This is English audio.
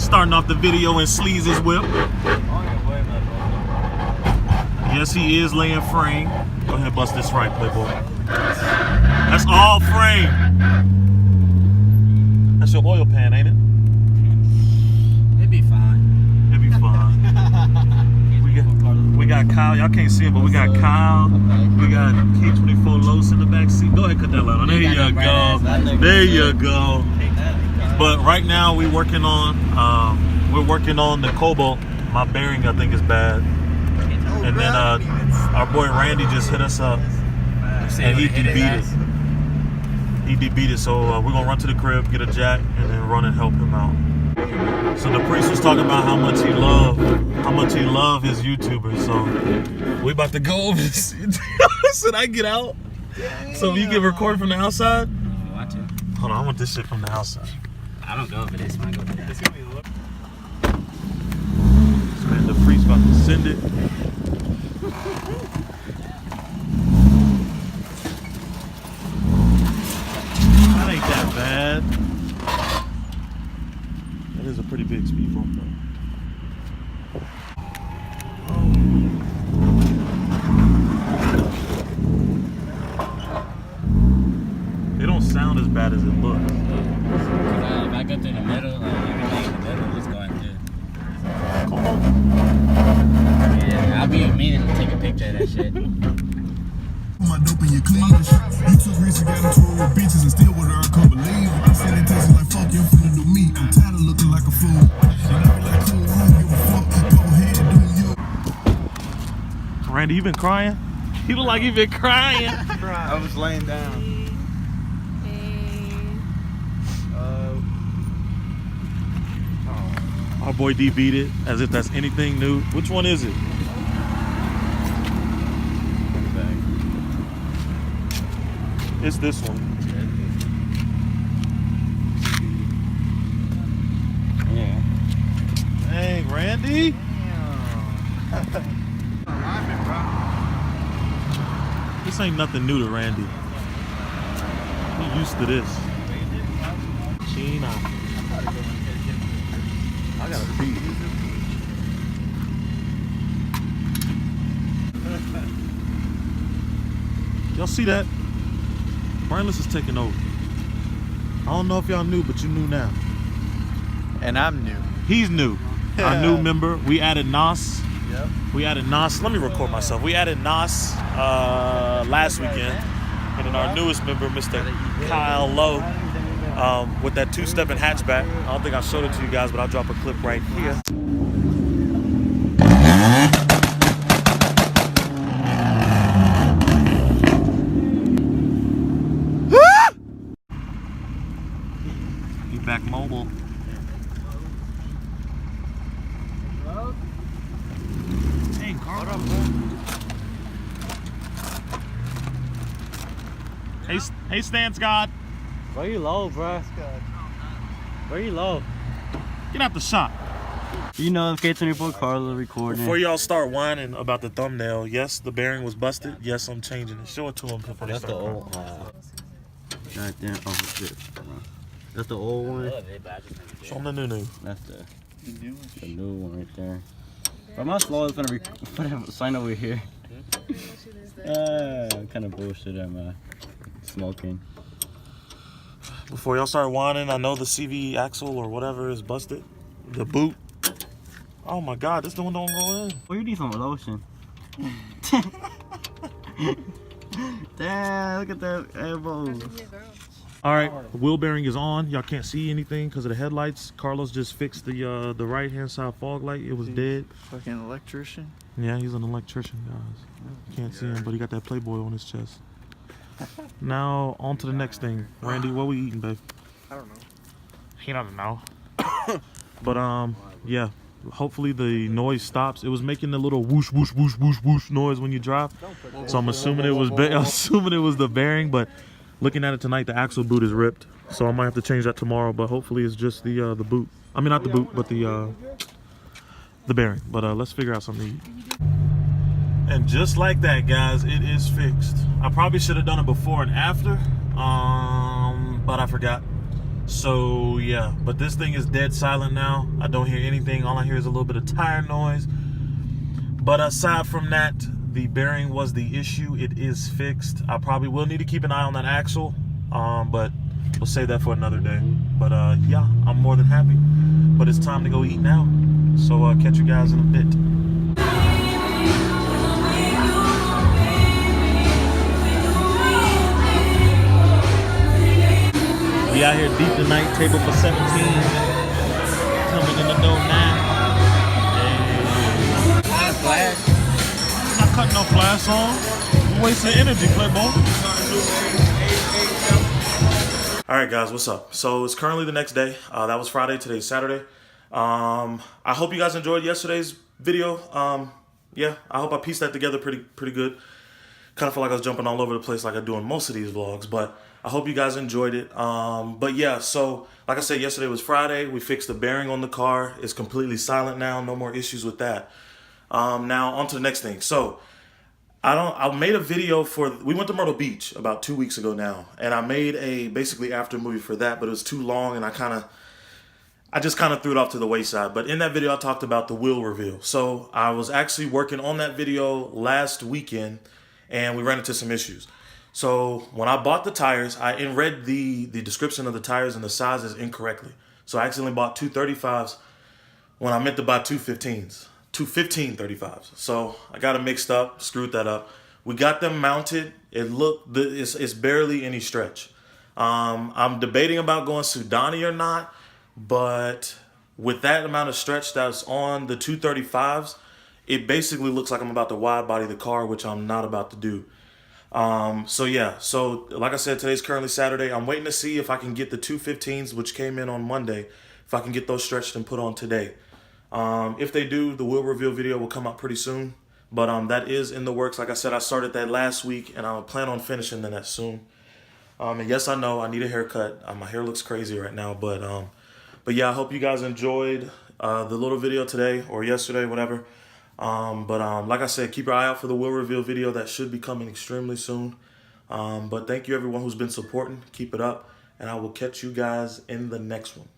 Starting off the video in Sleaze's whip. Yes, he is laying frame. Go ahead, bust this right, playboy. That's all frame. That's your oil pan, ain't it? It'd be fine. It'll be fine. We got Kyle. Y'all can't see it, but we got Kyle. We got K24 Los in the back seat. Go ahead, cut that light on. There you go. There you go. But right now we're working on the cobalt. My bearing I think is bad. And then our boy Randy just hit us up and he DB'd it. He DB'd it, so we're gonna run to the crib, get a jack, and then run and help him out. So the priest was talking about how much he loved his YouTubers. So we about to go over this. Should I get out? So you can record from the outside? You want to? Hold on, I want this shit from the outside. I don't go over this, I go over that. Man, the priest about to send it. That ain't that bad. That is a pretty big speed bump though. It don't sound as bad as it looks. If I go through the middle, like everything in the middle is going through. Come on. Yeah, I'll be meaning to take a picture of that shit. My dope in your cleavage. You took risks and got into it with bitches and still with her, I can't believe it. I said it tastes like fuck, you're finna do me. I'm tired of looking like a fool. And I be like, cool, I don't give a fuck. Go ahead and do you. Randy, you been crying? He look like he been crying. I was laying down. Our boy D beat it, as if that's anything new. Which one is it? It's this one. Yeah. Dang, Randy. This ain't nothing new to Randy. He used to this. China. I gotta pee. Y'all see that? Brainless is taking over. I don't know if y'all knew, but you knew now. And I'm new. He's new. Our new member. We added Nas. Yep. We added Nas. Let me record myself. We added Nas last weekend. And then our newest member, Mr. Kyle Lowe, with that two-stepping hatchback. I don't think I showed it to you guys, but I'll drop a clip right here. He back mobile. Dang, Carl. What up, bro? Hey, Stan Scott. Where you low, bro? Where you low? Get out the shot. You know, if K24 Carla recording. Before y'all start whining about the thumbnail, yes, the bearing was busted. Yes, I'm changing it. Show it to them before they start. That's the old right there. Oh, shit. That's the old one. Show them the new. That's the new one right there. But my slow is gonna sign over here. Kind of bullshit am smoking. Before y'all start whining, I know the CV axle or whatever is busted. The boot. Oh my God, this one don't go in. Oh, you need some lotion. Damn, look at that elbow. All right, the wheel bearing is on. Y'all can't see anything because of the headlights. Carlos just fixed the right hand side fog light. It was dead. Fucking electrician. Yeah, he's an electrician, guys. Can't see him, but he got that Playboy on his chest. Now on to the next thing. Randy, what we eating, babe? I don't know. He doesn't know. But yeah. Hopefully the noise stops. It was making the little whoosh whoosh whoosh whoosh whoosh noise when you drive. So I'm assuming it was the bearing, but looking at it tonight, the axle boot is ripped. So I might have to change that tomorrow, but hopefully it's just the boot. I mean not the boot, but the bearing. But let's figure out something to eat. And just like that, guys, it is fixed. I probably should have done it before and after, but I forgot. So yeah, but this thing is dead silent now. I don't hear anything. All I hear is a little bit of tire noise. But aside from that, the bearing was the issue. It is fixed. I probably will need to keep an eye on that axle, but we'll save that for another day. But yeah, I'm more than happy. But it's time to go eat now. So catch you guys in a bit. We out here deep tonight, table for 17. Coming in the door now. Flash. Not cutting no flash on. You're wasting energy, Playboy. Alright guys, what's up? So it's currently the next day. That was Friday, today's Saturday. I hope you guys enjoyed yesterday's video. Yeah, I hope I pieced that together pretty good. Kind of feel like I was jumping all over the place like I do in most of these vlogs, but I hope you guys enjoyed it. But yeah, so like I said, yesterday was Friday. We fixed the bearing on the car. It's completely silent now. No more issues with that. Now on to the next thing. So I made a video we went to Myrtle Beach about 2 weeks ago now, and I made a basically after movie for that, but it was too long, and I just kind of threw it off to the wayside. But in that video, I talked about the wheel reveal. So I was actually working on that video last weekend, and we ran into some issues. So when I bought the tires, I read the description of the tires and the sizes incorrectly. So I accidentally bought two 35s when I meant to buy two 15s. Two 15 35s. So I got them mixed up, screwed that up. We got them mounted. It's barely any stretch. I'm debating about going Sudani or not, but with that amount of stretch that's on the 235s, it basically looks like I'm about to wide body the car, which I'm not about to do. So yeah, so like I said, today's currently Saturday. I'm waiting to see if I can get the 215s, which came in on Monday, if I can get those stretched and put on today. If they do, the wheel reveal video will come out pretty soon. But that is in the works. Like I said, I started that last week, and I plan on finishing that soon. And yes, I know I need a haircut. My hair looks crazy right now, but yeah, I hope you guys enjoyed the little video today or yesterday, whatever. Like I said, keep your eye out for the wheel reveal video that should be coming extremely soon. But thank you everyone who's been supporting. Keep it up, and I will catch you guys in the next one.